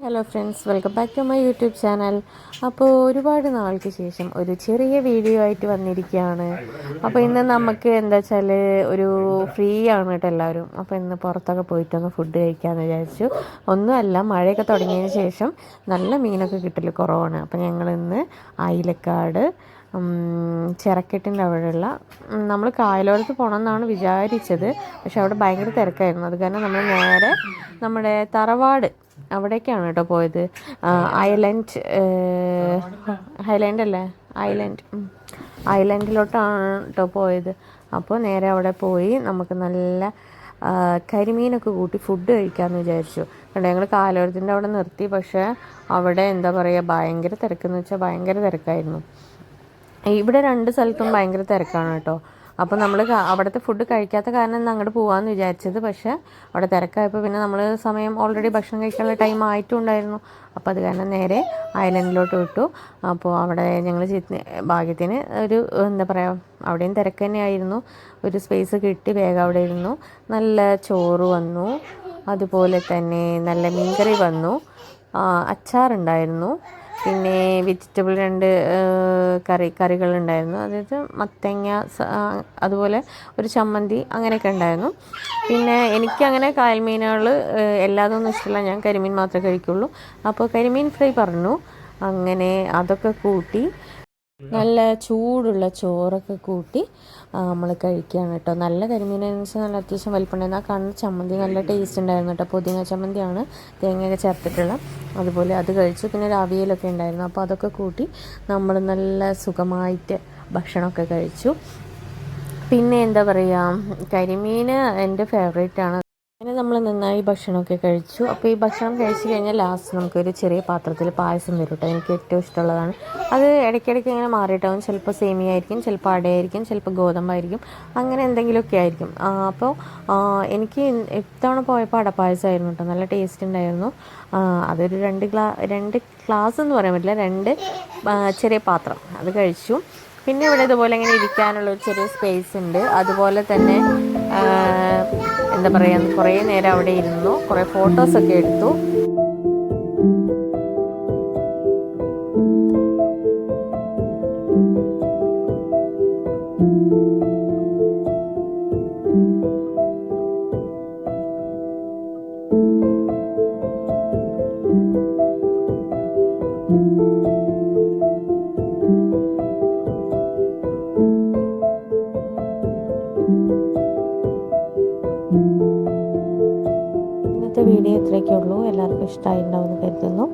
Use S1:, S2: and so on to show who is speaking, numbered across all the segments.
S1: Hello friends, welcome back to my YouTube channel. അപ്പോൾ ഒരുപാട് നാൾക്ക് ശേഷം ഒരു ചെറിയ വീഡിയോ ആയിട്ട് വന്നിരിക്കുകയാണ്. അപ്പോൾ ഇന്ന് നമുക്ക് എന്താ വെച്ചാൽ ഒരു ഫ്രീ ആണ് കേട്ടോ എല്ലാവരും. അപ്പോൾ ഇന്ന് പുറത്തൊക്കെ പോയിട്ടൊന്ന് ഫുഡ് കഴിക്കാമെന്ന് വിചാരിച്ചു. ഒന്നുമല്ല, മഴയൊക്കെ തുടങ്ങിയതിന് ശേഷം നല്ല മീനൊക്കെ കിട്ടൽ കുറവാണ്. അപ്പോൾ ഞങ്ങളിന്ന് അയിലക്കാട് ചിറക്കെട്ടിൻ്റെ അവിടെയുള്ള നമ്മൾ കായലോരത്ത് പോകണമെന്നാണ് വിചാരിച്ചത്. പക്ഷെ അവിടെ ഭയങ്കര തിരക്കായിരുന്നു. അത് കാരണം നമ്മൾ നേരെ നമ്മുടെ തറവാട് അവിടേക്കാണ് കേട്ടോ പോയത്. ഐലൻഡിലോട്ടാണ് കേട്ടോ പോയത്. അപ്പോൾ നേരെ അവിടെ പോയി നമുക്ക് നല്ല കരിമീനൊക്കെ കൂട്ടി ഫുഡ് കഴിക്കാമെന്ന് വിചാരിച്ചു. കണ്ടോ, ഞങ്ങൾ കായലോരത്തിൻ്റെ അവിടെ നിർത്തി. പക്ഷേ അവിടെ എന്താ പറയുക, ഭയങ്കര തിരക്കെന്ന് വെച്ചാൽ ഭയങ്കര തിരക്കായിരുന്നു. ഇവിടെ രണ്ട് സ്ഥലത്തും ഭയങ്കര തിരക്കാണ് കേട്ടോ. അപ്പോൾ നമ്മൾ അവിടുത്തെ ഫുഡ് കഴിക്കാത്ത കാരണം ഇന്ന് അങ്ങോട്ട് പോകാമെന്ന് വിചാരിച്ചത്. പക്ഷേ അവിടെ തിരക്കായപ്പോൾ പിന്നെ നമ്മൾ സമയം ഓൾറെഡി ഭക്ഷണം കഴിക്കാനുള്ള ടൈം ആയിട്ടും ഉണ്ടായിരുന്നു. അപ്പോൾ അത് കാരണം നേരെ ഐലൻഡിലോട്ട് വിട്ടു. അപ്പോൾ അവിടെ ഞങ്ങൾ ഭാഗ്യത്തിന് ഒരു എന്താ പറയുക, അവിടെയും തിരക്ക് തന്നെയായിരുന്നു. ഒരു സ്പേസ് കിട്ടി, വേഗം അവിടെ ഇരുന്നു. നല്ല ചോറ് വന്നു, അതുപോലെ തന്നെ നല്ല മീൻകറി വന്നു, അച്ചാറുണ്ടായിരുന്നു, പിന്നെ വെജിറ്റബിൾ 2 കറികളുണ്ടായിരുന്നു. അതായത് മത്തങ്ങ, അതുപോലെ ഒരു ചമ്മന്തി, അങ്ങനെയൊക്കെ ഉണ്ടായിരുന്നു. പിന്നെ എനിക്കങ്ങനെ കായൽ മീനുകൾ എല്ലാതൊന്നും ഇഷ്ടമില്ല, ഞാൻ കരിമീൻ മാത്രമേ കഴിക്കുള്ളൂ. അപ്പോൾ കരിമീൻ ഫ്രൈ പറഞ്ഞു. അങ്ങനെ അതൊക്കെ കൂട്ടി നല്ല ചൂടുള്ള ചോറൊക്കെ കൂട്ടി നമ്മൾ കഴിക്കുകയാണ് കേട്ടോ. നല്ല കരിമീനെന്ന് വെച്ചാൽ നല്ല അത്യാവശ്യം വലിപ്പമുണ്ടായിരുന്നു. ആ കാണുന്ന ചമ്മന്തി നല്ല ടേസ്റ്റ് ഉണ്ടായിരുന്നു കേട്ടോ. പുതിന ചമ്മന്തിയാണ്, തേങ്ങയൊക്കെ ചേർത്തിട്ടുള്ള. അതുപോലെ അത് കഴിച്ചു. പിന്നെ ഒരു അവിയലൊക്കെ ഉണ്ടായിരുന്നു. അപ്പോൾ അതൊക്കെ കൂട്ടി നമ്മൾ നല്ല സുഖമായിട്ട് ഭക്ഷണമൊക്കെ കഴിച്ചു. പിന്നെ എന്താ പറയുക, കരിമീൻ എൻ്റെ ഫേവറേറ്റാണ്. അങ്ങനെ നമ്മൾ നന്നായി ഭക്ഷണമൊക്കെ കഴിച്ചു. അപ്പോൾ ഈ ഭക്ഷണം കഴിച്ച് കഴിഞ്ഞാൽ ലാസ്റ്റ് നമുക്കൊരു ചെറിയ പാത്രത്തിൽ പായസം തരും കേട്ടോ. എനിക്ക് ഏറ്റവും ഇഷ്ടമുള്ളതാണ്. അത് ഇടയ്ക്കിടയ്ക്ക് ഇങ്ങനെ മാറിയിട്ടാവും. ചിലപ്പോൾ സേമിയ ആയിരിക്കും, ചിലപ്പോൾ അടയായിരിക്കും, ചിലപ്പോൾ ഗോതമ്പായിരിക്കും, അങ്ങനെ എന്തെങ്കിലുമൊക്കെ ആയിരിക്കും. അപ്പോൾ എനിക്ക് ഇത്തവണ പോയപ്പോൾ അടപ്പായസമായിരുന്നു കേട്ടോ. നല്ല ടേസ്റ്റ് ഉണ്ടായിരുന്നു. അതൊരു 2 ഗ്ലാസ് എന്ന് പറയാൻ പറ്റില്ല, 2 ചെറിയ പാത്രം അത് കഴിച്ചു. പിന്നെ ഇവിടെ ഇതുപോലെ ഇങ്ങനെ ഇരിക്കാനുള്ളൊരു ചെറിയ സ്പേസ് ഉണ്ട്. അതുപോലെ തന്നെ എന്താ പറയുക, കുറേ നേരം അവിടെ ഇരുന്നു, കുറേ ഫോട്ടോസൊക്കെ എടുത്തു. വീഡിയോ ഇത്രയൊക്കെ ഉള്ളൂ. എല്ലാവർക്കും ഇഷ്ടമായിട്ടുണ്ടാവുമെന്ന് കരുതുന്നു.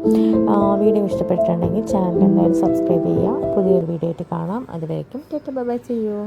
S1: വീഡിയോ ഇഷ്ടപ്പെട്ടിട്ടുണ്ടെങ്കിൽ ചാനൽ എന്തായാലും സബ്സ്ക്രൈബ് ചെയ്യുക. പുതിയൊരു വീഡിയോ ആയിട്ട് കാണാം. അതുവരേക്കും ബൈ ബൈ, സീ യു.